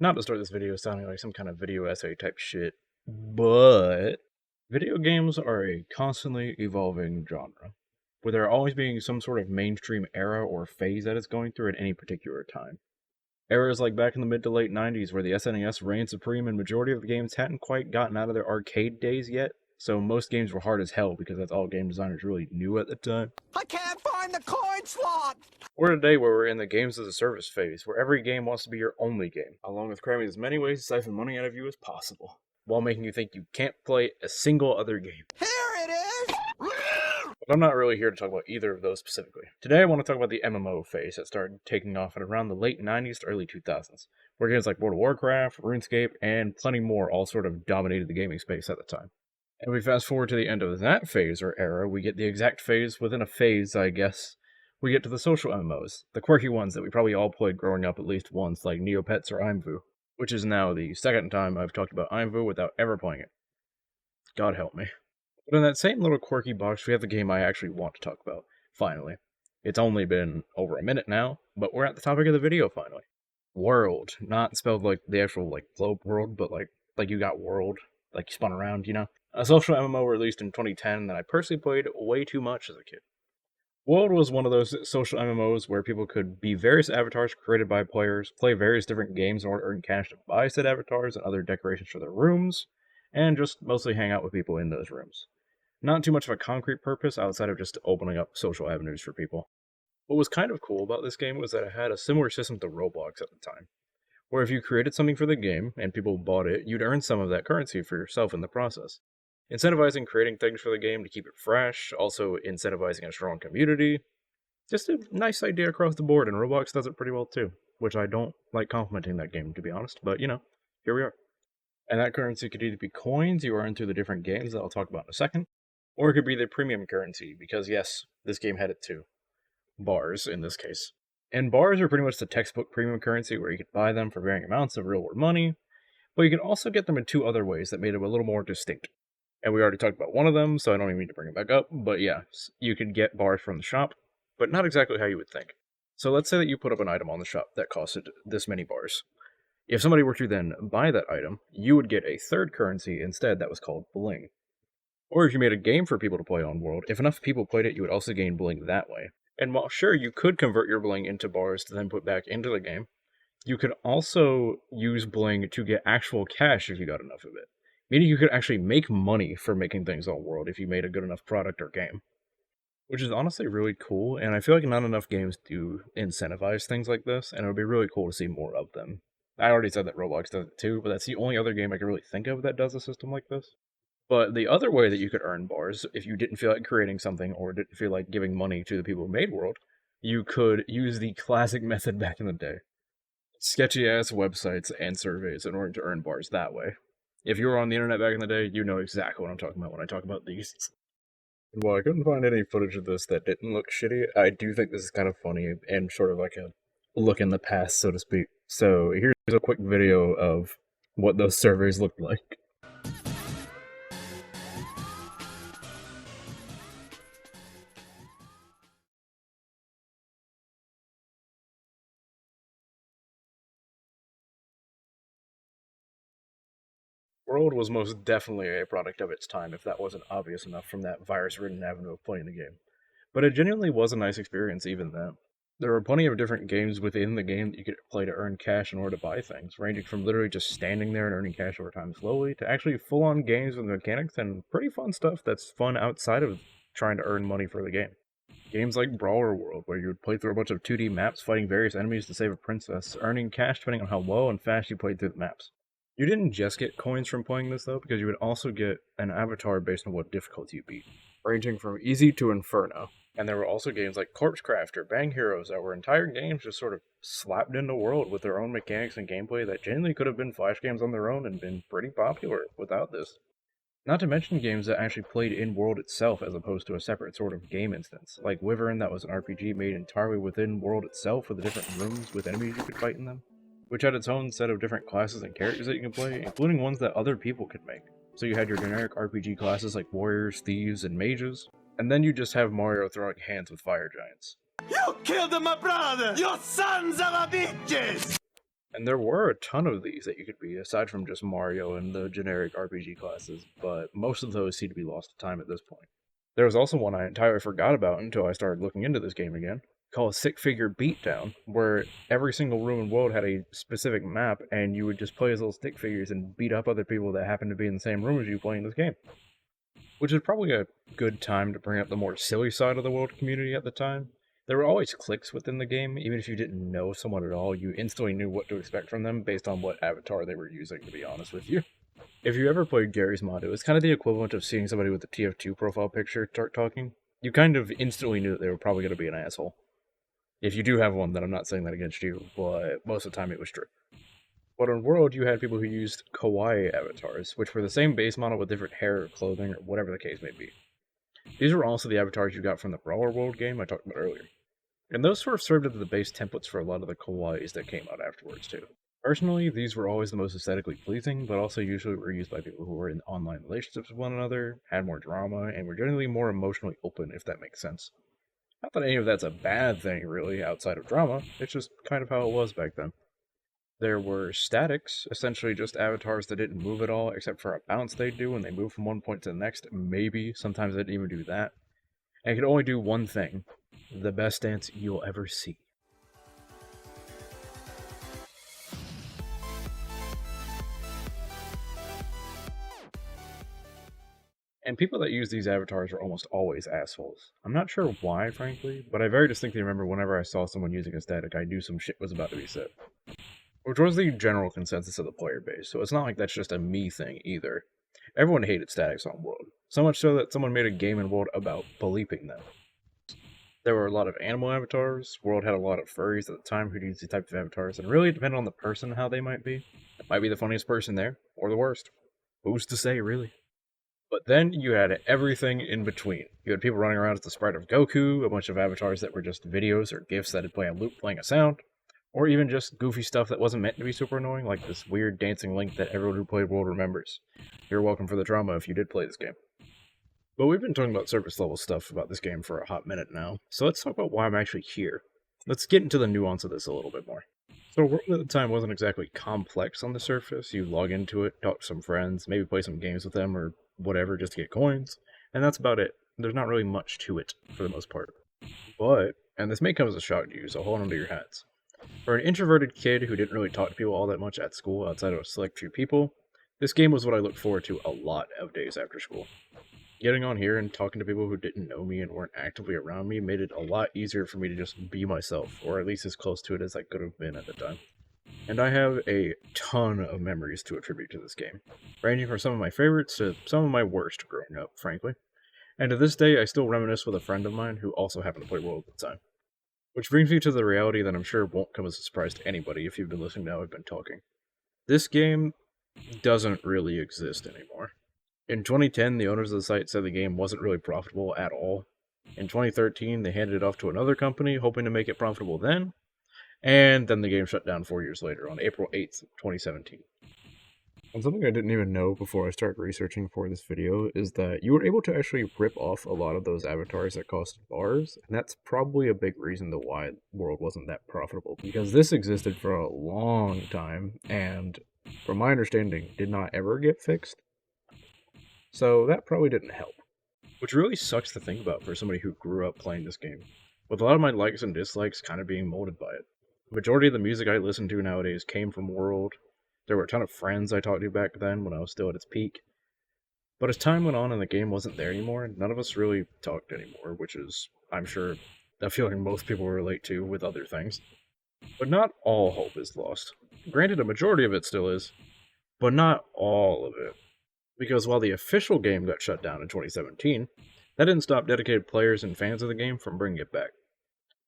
Not to start this video sounding like some kind of video essay type shit, but video games are a constantly evolving genre, with there always being some sort of mainstream era or phase that it's going through at any particular time. Eras like back in the mid to late 90s where the SNES reigned supreme and majority of the games hadn't quite gotten out of their arcade days yet, so most games were hard as hell because that's all game designers really knew at the time. I can't find the coin slot! Or today where we're in the games as a service phase, where every game wants to be your only game, along with cramming as many ways to siphon money out of you as possible, while making you think you can't play a single other game. Here it is! But I'm not really here to talk about either of those specifically. Today I want to talk about the MMO phase that started taking off at around the late 90s to early 2000s, where games like World of Warcraft, RuneScape, and plenty more all sort of dominated the gaming space at the time. And we fast forward to the end of that phase or era, we get the exact phase within a phase, I guess. We get to the social MMOs, the quirky ones that we probably all played growing up at least once, like Neopets or IMVU, which is now the second time I've talked about IMVU without ever playing it. God help me. But in that same little quirky box, we have the game I actually want to talk about, finally. It's only been over a minute now, but we're at the topic of the video finally. Whirled, not spelled like the actual globe world, but like you got whirled, like you spun around, you know? A social MMO released in 2010 that I personally played way too much as a kid. Whirled was one of those social MMOs where people could be various avatars created by players, play various different games in order to earn cash to buy said avatars and other decorations for their rooms, and just mostly hang out with people in those rooms. Not too much of a concrete purpose outside of just opening up social avenues for people. What was kind of cool about this game was that it had a similar system to Roblox at the time, where if you created something for the game and people bought it, you'd earn some of that currency for yourself in the process. Incentivizing creating things for the game to keep it fresh, also incentivizing a strong community. Just a nice idea across the board, and Roblox does it pretty well too, which I don't like complimenting that game to be honest, but you know, here we are. And that currency could either be coins you earn through the different games that I'll talk about in a second, or it could be the premium currency, because yes, this game had it too. Bars, in this case. And bars are pretty much the textbook premium currency where you could buy them for varying amounts of real-world money, but you could also get them in two other ways that made them a little more distinct. And we already talked about one of them, so I don't even need to bring it back up, but yeah, you could get bars from the shop, but not exactly how you would think. So let's say that you put up an item on the shop that costed this many bars. If somebody were to then buy that item, you would get a third currency instead that was called bling. Or if you made a game for people to play on World, if enough people played it, you would also gain bling that way. And while sure, you could convert your bling into bars to then put back into the game, you could also use bling to get actual cash if you got enough of it. Meaning you could actually make money for making things on World if you made a good enough product or game. Which is honestly really cool, and I feel like not enough games do incentivize things like this, and it would be really cool to see more of them. I already said that Roblox does it too, but that's the only other game I can really think of that does a system like this. But the other way that you could earn bars, if you didn't feel like creating something or didn't feel like giving money to the people who made World, you could use the classic method back in the day. Sketchy-ass websites and surveys in order to earn bars that way. If you were on the internet back in the day, you know exactly what I'm talking about when I talk about these. And while I couldn't find any footage of this that didn't look shitty, I do think this is kind of funny and sort of like a look in the past, so to speak. So here's a quick video of what those surveys looked like. World was most definitely a product of its time, if that wasn't obvious enough from that virus-ridden avenue of playing the game. But it genuinely was a nice experience even then. There were plenty of different games within the game that you could play to earn cash in order to buy things, ranging from literally just standing there and earning cash over time slowly, to actually full-on games with mechanics and pretty fun stuff that's fun outside of trying to earn money for the game. Games like Brawler World, where you would play through a bunch of 2D maps fighting various enemies to save a princess, earning cash depending on how well and fast you played through the maps. You didn't just get coins from playing this though, because you would also get an avatar based on what difficulty you beat, ranging from easy to inferno. And there were also games like Corpsecraft or Bang Heroes that were entire games just sort of slapped into World with their own mechanics and gameplay that genuinely could have been Flash games on their own and been pretty popular without this. Not to mention games that actually played in World itself as opposed to a separate sort of game instance, like Wyvern that was an RPG made entirely within World itself with the different rooms with enemies you could fight in them, which had its own set of different classes and characters that you can play, including ones that other people could make. So you had your generic RPG classes like warriors, thieves, and mages, and then you just have Mario throwing hands with fire giants. You killed my brother! You sons of a bitches! And there were a ton of these that you could be, aside from just Mario and the generic RPG classes, but most of those seem to be lost to time at this point. There was also one I entirely forgot about until I started looking into this game again, called Sick Figure Beatdown, where every single room and world had a specific map, and you would just play as little stick figures and beat up other people that happened to be in the same room as you playing this game. Which is probably a good time to bring up the more silly side of the world community at the time. There were always cliques within the game, even if you didn't know someone at all, you instantly knew what to expect from them based on what avatar they were using, to be honest with you. If you ever played Gary's Mod, it was kind of the equivalent of seeing somebody with the TF2 profile picture start talking. You kind of instantly knew that they were probably going to be an asshole. If you do have one, then I'm not saying that against you, but most of the time it was true. But in World, you had people who used kawaii avatars, which were the same base model with different hair or clothing or whatever the case may be. These were also the avatars you got from the Brawler World game I talked about earlier. And those sort of served as the base templates for a lot of the kawaiis that came out afterwards, too. Personally, these were always the most aesthetically pleasing, but also usually were used by people who were in online relationships with one another, had more drama, and were generally more emotionally open, if that makes sense. Not that any of that's a bad thing, really, outside of drama, it's just kind of how it was back then. There were statics, essentially just avatars that didn't move at all, except for a bounce they'd do when they moved from one point to the next. Maybe, sometimes they didn't even do that. And it could only do one thing: the best dance you'll ever see. And people that use these avatars are almost always assholes. I'm not sure why, frankly, but I very distinctly remember whenever I saw someone using a static, I knew some shit was about to be said. Which was the general consensus of the player base, so it's not like that's just a me thing either. Everyone hated statics on World, so much so that someone made a game in World about bleeping them. There were a lot of animal avatars. World had a lot of furries at the time who'd use these types of avatars, and it really depended on the person how they might be. It might be the funniest person there, or the worst. Who's to say, really? But then you had everything in between. You had people running around as the sprite of Goku, a bunch of avatars that were just videos or GIFs that would play on loop playing a sound, or even just goofy stuff that wasn't meant to be super annoying, like this weird dancing Link that everyone who played World remembers. You're welcome for the drama if you did play this game. But we've been talking about surface level stuff about this game for a hot minute now, so let's talk about why I'm actually here. Let's get into the nuance of this a little bit more. So World at the time wasn't exactly complex on the surface. You log into it, talk to some friends, maybe play some games with them or whatever just to get coins, and that's about it. There's not really much to it for the most part. But, and this may come as a shock to you, so hold on to your hats. For an introverted kid who didn't really talk to people all that much at school outside of a select few people, this game was what I looked forward to a lot of days after school. Getting on here and talking to people who didn't know me and weren't actively around me made it a lot easier for me to just be myself, or at least as close to it as I could have been at the time. And I have a ton of memories to attribute to this game, ranging from some of my favorites to some of my worst growing up, frankly. And to this day, I still reminisce with a friend of mine who also happened to play World at the time. Which brings me to the reality that I'm sure won't come as a surprise to anybody if you've been listening to how I've been talking. This game doesn't really exist anymore. In 2010, the owners of the site said the game wasn't really profitable at all. In 2013, they handed it off to another company, hoping to make it profitable then. And then the game shut down 4 years later, on April 8th, 2017. And something I didn't even know before I started researching for this video is that you were able to actually rip off a lot of those avatars that cost bars, and that's probably a big reason to why World wasn't that profitable, because this existed for a long time, and from my understanding, did not ever get fixed. So that probably didn't help. Which really sucks to think about for somebody who grew up playing this game, with a lot of my likes and dislikes kind of being molded by it. The majority of the music I listen to nowadays came from World. There were a ton of friends I talked to back then when I was still at its peak. But as time went on and the game wasn't there anymore, none of us really talked anymore, which is, I'm sure, a feeling most people relate to with other things. But not all hope is lost. Granted, a majority of it still is, but not all of it. Because while the official game got shut down in 2017, that didn't stop dedicated players and fans of the game from bringing it back.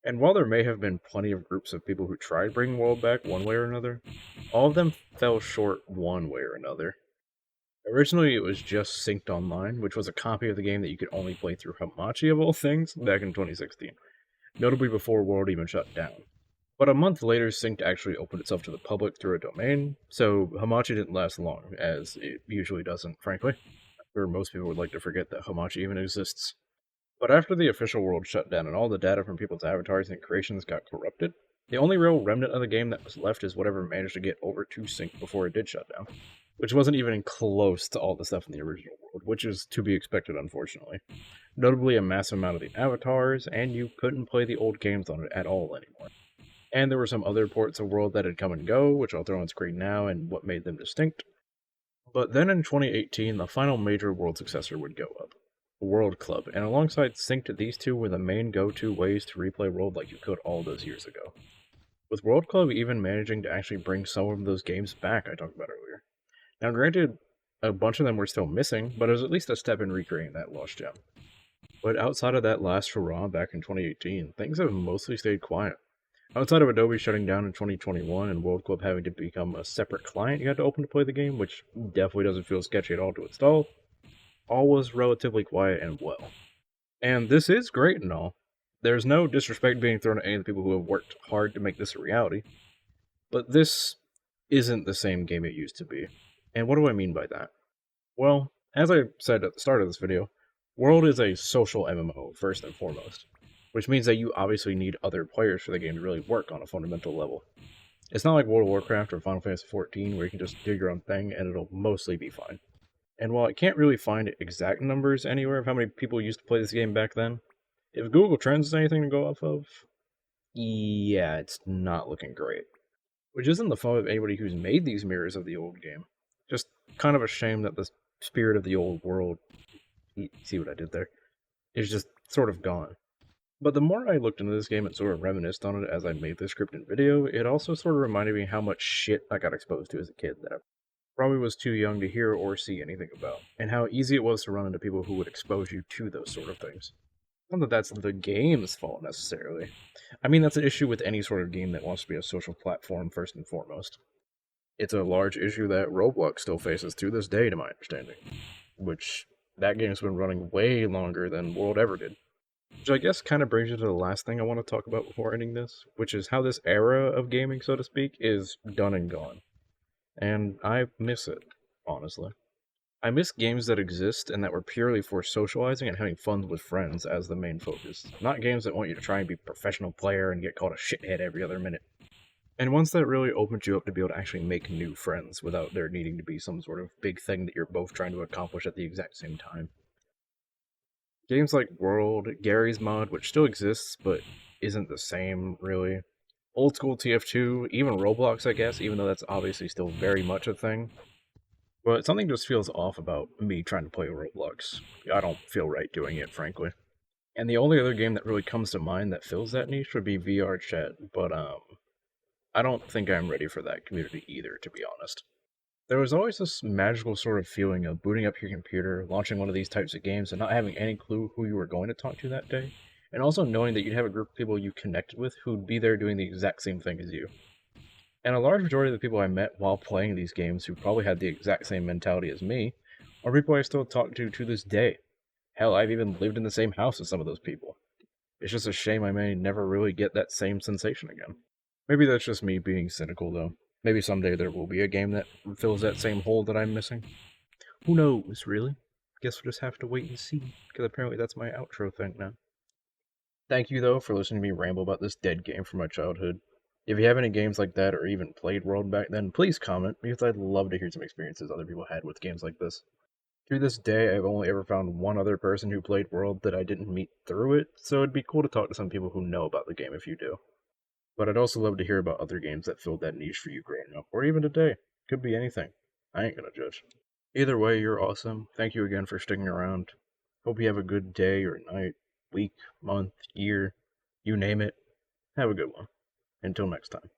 And while there may have been plenty of groups of people who tried bringing World back one way or another, all of them fell short one way or another. Originally, it was just Synced Online, which was a copy of the game that you could only play through Hamachi of all things, back in 2016, notably before World even shut down. But a month later, Synced actually opened itself to the public through a domain, so Hamachi didn't last long, as it usually doesn't, frankly. Or most people would like to forget that Hamachi even exists. But after the official World shut down and all the data from people's avatars and creations got corrupted, The only real remnant of the game that was left is whatever managed to get over to sync before it did shut down, which wasn't even close to all the stuff in the original world, which is to be expected, unfortunately. Notably, a massive amount of the avatars, and you couldn't play the old games on it at all anymore. And there were some other ports of World that had come and go, which I'll throw on screen now and what made them distinct. But then in 2018, the final major World successor would go up, World Club, and alongside Synced, these two were the main go-to ways to replay World like you could all those years ago. With World Club even managing to actually bring some of those games back I talked about earlier. Now granted, a bunch of them were still missing, but it was at least a step in recreating that lost gem. But outside of that last hurrah back in 2018, things have mostly stayed quiet. Outside of Adobe shutting down in 2021 and World Club having to become a separate client you had to open to play the game, which definitely doesn't feel sketchy at all to install, all was relatively quiet and well. And this is great and all. There's no disrespect being thrown at any of the people who have worked hard to make this a reality, but this isn't the same game it used to be. And what do I mean by that? Well, as I said at the start of this video, World is a social MMO, first and foremost, which means that you obviously need other players for the game to really work on a fundamental level. It's not like World of Warcraft or Final Fantasy XIV where you can just do your own thing and it'll mostly be fine. And while I can't really find exact numbers anywhere of how many people used to play this game back then, if Google Trends is anything to go off of, yeah, it's not looking great. Which isn't the fault of anybody who's made these mirrors of the old game. Just kind of a shame that the spirit of the old world, see what I did there, is just sort of gone. But the more I looked into this game and sort of reminisced on it as I made this script and video, it also sort of reminded me how much shit I got exposed to as a kid that I probably was too young to hear or see anything about, and how easy it was to run into people who would expose you to those sort of things. Not that that's the game's fault necessarily. I mean, that's an issue with any sort of game that wants to be a social platform first and foremost. It's a large issue that Roblox still faces to this day, to my understanding, which that game's been running way longer than World ever did. Which I guess kind of brings you to the last thing I want to talk about before ending this, which is how this era of gaming, so to speak, is done and gone. And I miss it, honestly. I miss games that exist and that were purely for socializing and having fun with friends as the main focus, not games that want you to try and be a professional player and get called a shithead every other minute. And ones that really opened you up to be able to actually make new friends without there needing to be some sort of big thing that you're both trying to accomplish at the exact same time. Games like World, Gary's Mod, which still exists but isn't the same, really. Old school TF2, even Roblox, I guess, even though that's obviously still very much a thing. But something just feels off about me trying to play Roblox. I don't feel right doing it, frankly. And the only other game that really comes to mind that fills that niche would be VR Chat, but I don't think I'm ready for that community either, to be honest. There was always this magical sort of feeling of booting up your computer, launching one of these types of games, and not having any clue who you were going to talk to that day, and also knowing that you'd have a group of people you connected with who'd be there doing the exact same thing as you. And a large majority of the people I met while playing these games who probably had the exact same mentality as me are people I still talk to this day. Hell, I've even lived in the same house as some of those people. It's just a shame I may never really get that same sensation again. Maybe that's just me being cynical, though. Maybe someday there will be a game that fills that same hole that I'm missing. Who knows, really? Guess we'll just have to wait and see, because apparently that's my outro thing now. Thank you, though, for listening to me ramble about this dead game from my childhood. If you have any games like that or even played World back then, please comment, because I'd love to hear some experiences other people had with games like this. Through this day, I've only ever found one other person who played World that I didn't meet through it, so it'd be cool to talk to some people who know about the game if you do. But I'd also love to hear about other games that filled that niche for you growing up, or even today. Could be anything. I ain't gonna judge. Either way, you're awesome. Thank you again for sticking around. Hope you have a good day or night, week, month, year, you name it. Have a good one. Until next time.